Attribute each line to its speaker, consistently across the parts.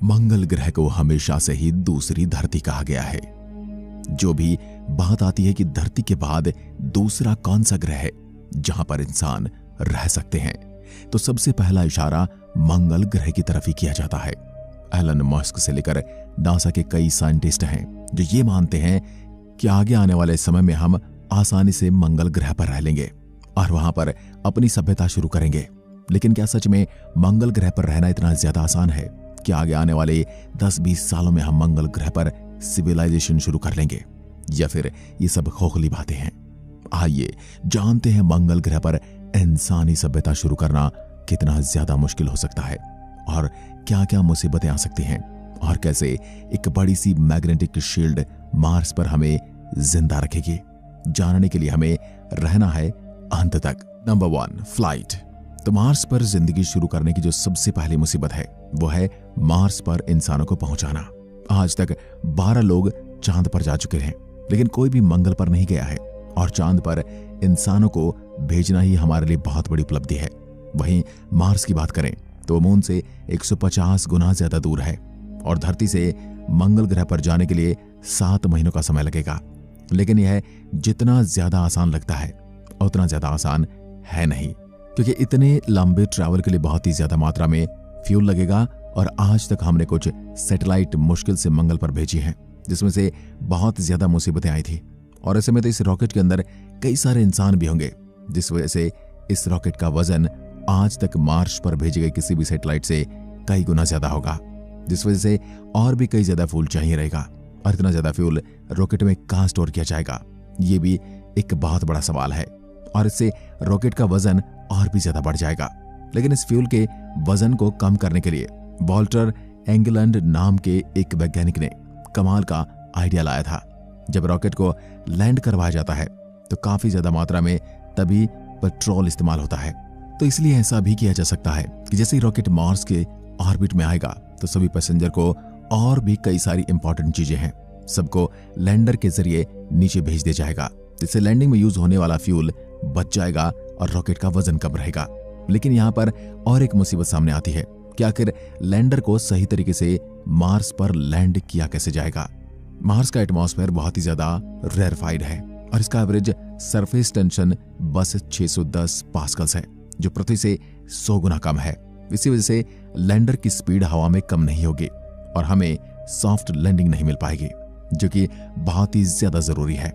Speaker 1: मंगल ग्रह को हमेशा से ही दूसरी धरती कहा गया है। जो भी बात आती है कि धरती के बाद दूसरा कौन सा ग्रह है जहां पर इंसान रह सकते हैं, तो सबसे पहला इशारा मंगल ग्रह की तरफ ही किया जाता है। एलन मस्क से लेकर नासा के कई साइंटिस्ट हैं जो ये मानते हैं कि आगे आने वाले समय में हम आसानी से मंगल ग्रह पर रह लेंगे और वहां पर अपनी सभ्यता शुरू करेंगे। लेकिन क्या सच में मंगल ग्रह पर रहना इतना ज्यादा आसान है कि आगे आने वाले 10-20 सालों में हम मंगल ग्रह पर सिविलाइजेशन शुरू कर लेंगे, या फिर ये सब खोखली बातें हैं? आइए जानते हैं मंगल ग्रह पर इंसानी सभ्यता शुरू करना कितना ज्यादा मुश्किल हो सकता है और क्या क्या मुसीबतें आ सकती हैं और कैसे एक बड़ी सी मैग्नेटिक शील्ड मार्स पर हमें जिंदा रखेगी। जानने के लिए हमें रहना है अंत तक। Number 1, flight. तो मार्स पर जिंदगी शुरू करने की जो सबसे पहली मुसीबत है वो है मार्स पर इंसानों को पहुंचाना। आज तक 12 लोग चांद पर जा चुके हैं, लेकिन कोई भी मंगल पर नहीं गया है और चांद पर इंसानों को भेजना ही हमारे लिए बहुत बड़ी उपलब्धि है। वहीं मार्स की बात करें तो मून से 150 गुना ज्यादा दूर है और धरती से मंगल ग्रह पर जाने के लिए 7 महीनों का समय लगेगा। लेकिन यह जितना ज्यादा आसान लगता है उतना ज्यादा आसान है नहीं, क्योंकि इतने लंबे ट्रैवल के लिए बहुत ही ज्यादा मात्रा में फ्यूल लगेगा और आज तक हमने कुछ सैटेलाइट मुश्किल से मंगल पर भेजी हैं, जिसमें से बहुत ज्यादा मुसीबतें आई थी। और ऐसे में तो इस रॉकेट के अंदर कई सारे इंसान भी होंगे, जिस वजह से इस रॉकेट का वजन आज तक मार्स पर भेजे गए किसी भी सैटेलाइट से कई गुना ज्यादा होगा, जिस वजह से और भी कई ज्यादा फ्यूल चाहिए रहेगा। और इतना ज्यादा फ्यूल रॉकेट में कहां स्टोर किया जाएगा, ये भी एक बहुत बड़ा सवाल है और इससे रॉकेट का वजन और भी ज्यादा बढ़ जाएगा। लेकिन इस फ्यूल के वजन को कम करने के लिए वॉल्टर एंगलैंड नाम के एक वैज्ञानिक ने कमाल का आइडिया लाया था। जब रॉकेट को लैंड करवाया जाता है तो काफी ज्यादा मात्रा में तभी पेट्रोल इस्तेमाल होता है। तो इसलिए ऐसा भी किया जा सकता है कि जैसे ही रॉकेट मार्स के ऑर्बिट में आएगा तो सभी पैसेंजर को और भी कई सारी इंपॉर्टेंट चीजें हैं, सबको लैंडर के जरिए नीचे भेज दिया जाएगा, जिससे लैंडिंग में यूज होने वाला फ्यूल बच जाएगा और रॉकेट का वजन कम रहेगा। लेकिन यहाँ पर और एक मुसीबत सामने आती है कि आखिर लैंडर को सही तरीके से मार्स पर लैंड किया कैसे जाएगा। मार्स का एटमॉस्फेयर बहुत ही ज्यादा रेयरफाइड है और इसका एवरेज सरफेस टेंशन बस 610 पास्कल्स है, जो पृथ्वी से 100 गुना कम है। इसी वजह से लैंडर की स्पीड हवा में कम नहीं होगी और हमें सॉफ्ट लैंडिंग नहीं मिल पाएगी, जो कि बहुत ही ज्यादा जरूरी है।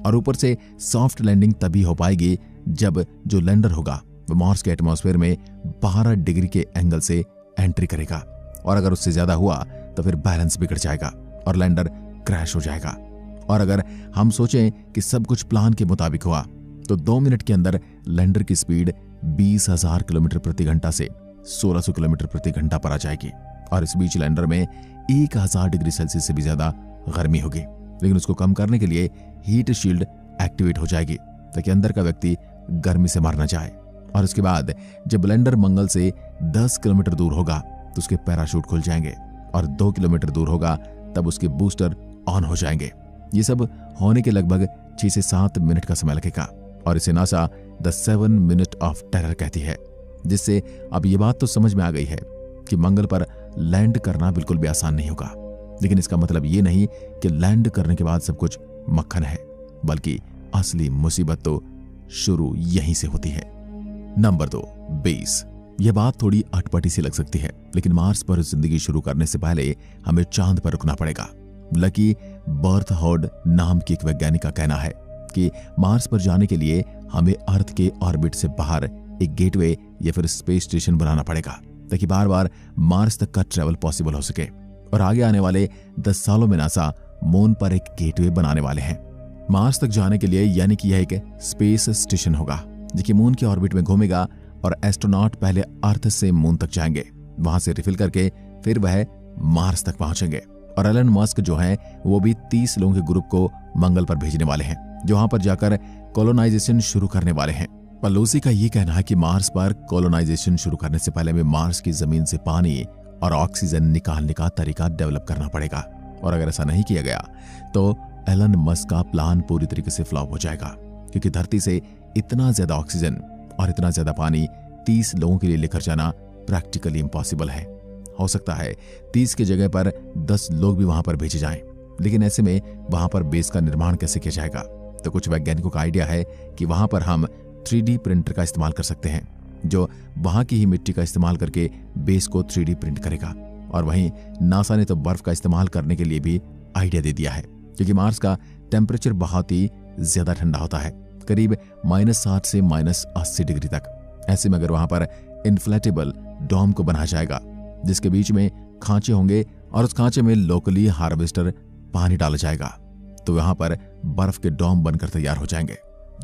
Speaker 1: और ऊपर से सॉफ्ट लैंडिंग तभी हो पाएगी जब जो लैंडर होगा वो मार्स के एटमॉस्फेयर में 12 डिग्री के एंगल से एंट्री करेगा और अगर उससे ज्यादा हुआ तो फिर बैलेंस बिगड़ जाएगा और लैंडर क्रैश हो जाएगा। और अगर हम सोचें कि सब कुछ प्लान के मुताबिक हुआ तो 2 मिनट के अंदर लैंडर की स्पीड 20,000 किलोमीटर प्रति घंटा से 1600 किलोमीटर प्रति घंटा पर आ जाएगी और इस बीच लैंडर में 1000 डिग्री सेल्सियस से भी ज्यादा गर्मी होगी। लेकिन उसको कम करने के लिए हीट शील्ड एक्टिवेट हो जाएगी ताकि अंदर का व्यक्ति गर्मी से मर न जाए। और उसके बाद जब लैंडर मंगल से 10 किलोमीटर दूर होगा तो उसके पैराशूट खुल जाएंगे और 2 किलोमीटर दूर होगा तब उसके बूस्टर ऑन हो जाएंगे। ये सब होने के लगभग 6 से 7 मिनट का समय लगेगा और इसे NASA the 7 minute of terror कहती है, जिससे अब ये बात तो समझ में आ गई है कि मंगल पर लैंड करना बिल्कुल भी आसान नहीं होगा। लेकिन इसका मतलब ये नहीं कि लैंड करने के बाद सब कुछ मक्खन है, बल्कि असली मुसीबत तो शुरू यहीं से होती है। Number 2, base. यह बात थोड़ी अटपटी सी लग सकती है, लेकिन मार्स पर जिंदगी शुरू करने से पहले हमें चांद पर रुकना पड़ेगा। लकी बर्थहोड नाम की एक वैज्ञानिक का कहना है कि मार्स पर जाने के लिए हमें अर्थ के ऑर्बिट से बाहर एक गेटवे या फिर स्पेस स्टेशन बनाना पड़ेगा ताकि बार बार मार्स तक का ट्रैवल पॉसिबल हो सके। और आगे आने वाले 10 सालों में नासा मून पर एक गेटवे बनाने वाले हैं मार्स तक जाने के लिए, यानी कि यह एक स्पेस स्टेशन होगा जो कि मून के ऑर्बिट में घूमेगा और एस्ट्रोनॉट पहले अर्थ से मून तक जाएंगे, वहां से रिफिल करके फिर वह मार्स तक पहुंचेंगे। और एलन मस्क जो है वो भी 30 लोगों के ग्रुप को मंगल पर भेजने वाले हैं, जो वहां पर जाकर कॉलोनाइजेशन शुरू करने वाले हैं। पर लूसी का ये कहना है कि मार्स पर कॉलोनाइजेशन शुरू करने से पहले हमें मार्स की जमीन से पानी और ऑक्सीजन निकालने का तरीका डेवलप करना पड़ेगा। और अगर ऐसा नहीं किया गया तो एलन मस्क का प्लान पूरी तरीके से फ्लॉप हो जाएगा, क्योंकि धरती से इतना ज्यादा ऑक्सीजन और इतना ज्यादा पानी 30 लोगों के लिए लेकर जाना प्रैक्टिकली इम्पॉसिबल है। हो सकता है 30 की जगह पर 10 लोग भी वहां पर भेजे जाएं। लेकिन ऐसे में वहां पर बेस का निर्माण कैसे किया जाएगा? तो कुछ वैज्ञानिकों का आइडिया है कि वहां पर हम 3D प्रिंटर का इस्तेमाल कर सकते हैं, जो वहां की ही मिट्टी का इस्तेमाल करके बेस को 3D प्रिंट करेगा। और वहीं नासा ने तो बर्फ का इस्तेमाल करने के लिए भी आइडिया दे दिया है, क्योंकि मार्स का टेम्परेचर बहुत ही ज्यादा ठंडा होता है, करीब -60 से -80 डिग्री तक। ऐसे में अगर वहां पर इन्फ्लेटेबल डोम को बनाया जाएगा, जिसके बीच में खांचे होंगे और उस खांचे में लोकली हार्वेस्टर पानी डाला जाएगा, तो वहां पर बर्फ के डोम बनकर तैयार हो जाएंगे।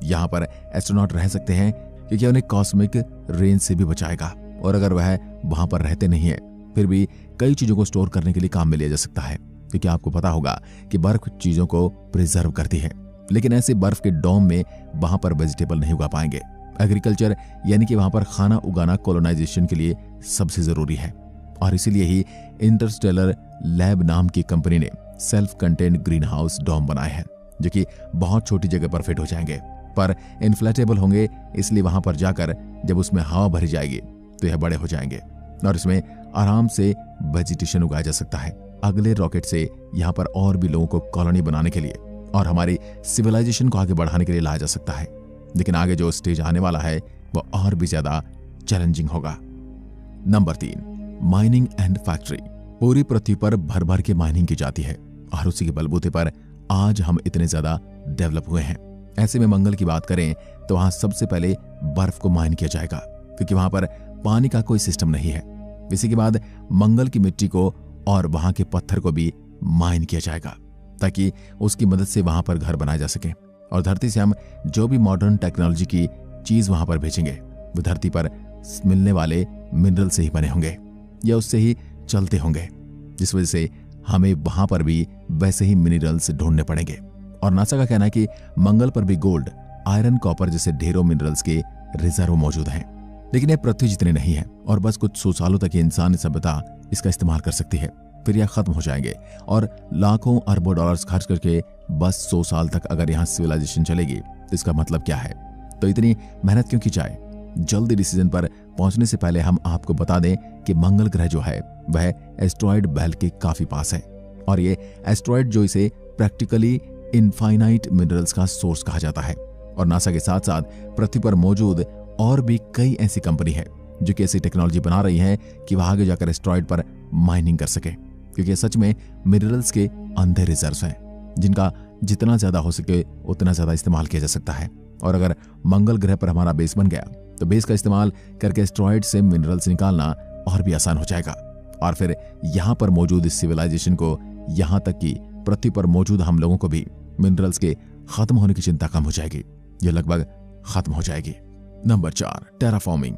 Speaker 1: यहाँ पर एस्ट्रोनॉट रह सकते हैं, क्योंकि उन्हें कॉस्मिक रेंज से भी बचाएगा। और अगर वह वहां पर रहते नहीं है, फिर भी कई चीजों को स्टोर करने के लिए काम में लिया जा सकता है, क्योंकि आपको पता होगा कि बर्फ चीजों को प्रिजर्व करती है। लेकिन ऐसे बर्फ के डोम में वहां पर वेजिटेबल नहीं उगा पाएंगे। एग्रीकल्चर यानी कि वहां पर खाना उगाना कोलोनाइजेशन के लिए सबसे जरूरी है। और इसीलिए ही इंटरस्टेलर लैब नाम की कंपनी ने सेल्फ कंटेन्ड ग्रीन हाउस डोम बनाए हैं, जो कि बहुत छोटी जगह पर फिट हो जाएंगे, पर इन्फ्लेटेबल होंगे। इसलिए वहां पर जाकर जब उसमें हवा भरी जाएगी तो यह बड़े हो जाएंगे और इसमें आराम से वेजिटेशन उगाया जा सकता है। अगले रॉकेट से यहाँ पर और भी लोगों को कॉलोनी बनाने के लिए और हमारी सिविलाइजेशन को आगे बढ़ाने के लिए लाया जा सकता है। लेकिन आगे जो स्टेज आने वाला है वो और भी ज्यादा चैलेंजिंग होगा। Number 3, mining and factory. पूरी पृथ्वी पर भर भर के माइनिंग की जाती है और उसी के बलबूते पर आज हम इतने ज्यादा डेवलप हुए हैं। ऐसे में मंगल की बात करें तो वहां सबसे पहले बर्फ को माइन किया जाएगा, क्योंकि वहां पर पानी का कोई सिस्टम नहीं है। इसी के बाद मंगल की मिट्टी को और वहां के पत्थर को भी माइन किया जाएगा, ताकि उसकी मदद से वहां पर घर बनाए जा सके। और धरती से हम जो भी मॉडर्न टेक्नोलॉजी की चीज वहां पर भेजेंगे, वो धरती पर मिलने वाले मिनरल से ही बने होंगे या उससे ही चलते होंगे, जिस वजह से हमें वहां पर भी वैसे ही मिनरल्स ढूंढने पड़ेंगे। और नासा का कहना है कि मंगल पर भी गोल्ड, आयरन, कॉपर जैसे ढेरों मिनरल्स के रिजर्व मौजूद हैं। लेकिन यह पृथ्वी जितने नहीं है और बस कुछ 100 सालों तक इंसान सभ्यता इसका इस्तेमाल कर सकती है, फिर यह खत्म हो जाएंगे। और लाखों अरबों डॉलर्स खर्च करके बस 100 साल तक अगर यहाँ सिविलाइजेशन चलेगी तो इसका मतलब क्या है? तो इतनी मेहनत क्यों की जाए? जल्दी डिसीजन पर पहुंचने से पहले हम आपको बता दें कि मंगल ग्रह जो है वह एस्ट्रॉयड बेल्ट के काफी पास है। और ये एस्ट्रॉयड जो इसे प्रैक्टिकली इनफाइनाइट मिनरल्स का सोर्स कहा जाता है। और नासा के साथ साथ पृथ्वी पर मौजूद और भी कई ऐसी कंपनी है जो कि ऐसी टेक्नोलॉजी बना रही है कि वह आगे जाकर एस्ट्रॉयड पर माइनिंग कर सके, क्योंकि सच में मिनरल्स के अंधे रिजर्व हैं, जिनका जितना ज्यादा हो सके उतना ज्यादा इस्तेमाल किया जा सकता है। और अगर मंगल ग्रह पर हमारा बेस बन गया तो बेस का इस्तेमाल करके एस्ट्रॉयड से मिनरल्स निकालना और भी आसान हो जाएगा। और फिर यहाँ पर मौजूद इस सिविलाइजेशन को, यहाँ तक कि पृथ्वी पर मौजूद हम लोगों को भी मिनरल्स के खत्म होने की चिंता कम हो जाएगी, ये लगभग खत्म हो जाएगी। Number 4, terraforming.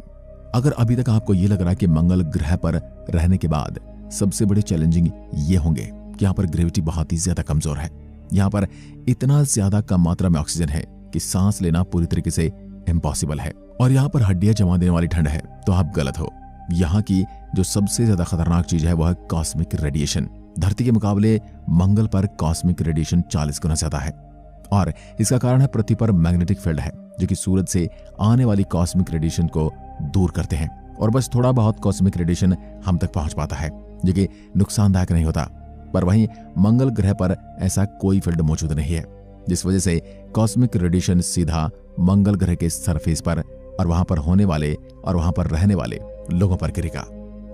Speaker 1: अगर अभी तक आपको ये लग रहा है कि मंगल ग्रह पर रहने के बाद सबसे बड़े चैलेंजिंग ये होंगे कि यहाँ पर ग्रेविटी बहुत ही ज्यादा कमजोर है, यहाँ पर इतना ज्यादा कम मात्रा में ऑक्सीजन है कि सांस लेना पूरी तरीके से इम्पॉसिबल है, और यहाँ पर हड्डियां जमा देने वाली ठंड है, तो आप गलत हो। यहाँ की जो सबसे ज्यादा खतरनाक चीज है वह है कॉस्मिक रेडिएशन। धरती के मुकाबले मंगल पर कॉस्मिक रेडिएशन 40 गुना ज्यादा है, और इसका कारण है पृथ्वी पर मैग्नेटिक फील्ड है जो कि सूरज से आने वाली कॉस्मिक रेडिएशन को दूर करते हैं, और बस थोड़ा बहुत कॉस्मिक रेडिएशन हम तक पहुंच पाता है, जो कि नुकसानदायक नहीं होता। पर वहीं मंगल ग्रह पर ऐसा कोई फील्ड मौजूद नहीं है, जिस वजह से कॉस्मिक रेडिएशन सीधा मंगल ग्रह के सरफेस पर और वहां पर होने वाले और वहां पर रहने वाले लोगों पर गिरेगा,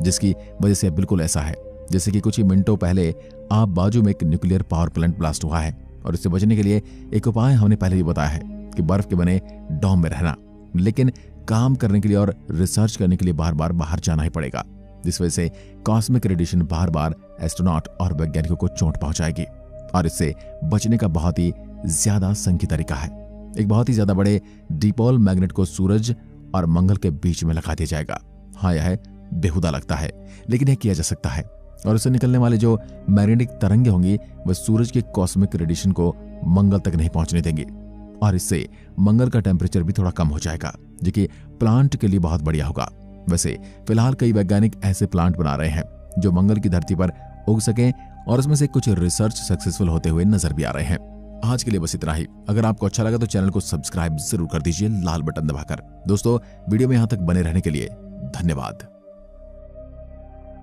Speaker 1: जिसकी वजह से बिल्कुल ऐसा है जैसे कि कुछ ही मिनटों पहले आप बाजू में एक न्यूक्लियर पावर प्लांट ब्लास्ट हुआ है। और इससे बचने के लिए एक उपाय हमने पहले भी बताया है कि बर्फ के बने डोम में रहना, लेकिन काम करने के लिए और रिसर्च करने के लिए बार बार बाहर जाना ही पड़ेगा, जिस वजह से कॉस्मिक रेडिएशन बार बार एस्ट्रोनॉट और वैज्ञानिकों को चोट पहुंचाएगी। और इससे बचने का बहुत ही ज्यादा संकीर्ण तरीका है, एक बहुत ही ज्यादा बड़े डिपोल मैग्नेट को सूरज और मंगल के बीच में लगा दिया जाएगा। हाँ, यह बेहुदा लगता है, लेकिन यह किया जा सकता है। और उससे निकलने वाले जो मैग्नेटिक तरंगे होंगी वह सूरज के कॉस्मिक रेडिएशन को मंगल तक नहीं पहुंचने देंगे, और इससे मंगल का टेम्परेचर भी थोड़ा कम हो जाएगा, जो कि प्लांट के लिए बहुत बढ़िया होगा। वैसे फिलहाल कई वैज्ञानिक ऐसे प्लांट बना रहे हैं जो मंगल की धरती पर उग सके, और उसमें से कुछ रिसर्च सक्सेसफुल होते हुए नजर भी आ रहे हैं। आज के लिए बस इतना ही। अगर आपको अच्छा लगा तो चैनल को सब्सक्राइब जरूर कर दीजिए लाल बटन दबाकर। दोस्तों, वीडियो में यहां तक बने रहने के लिए धन्यवाद।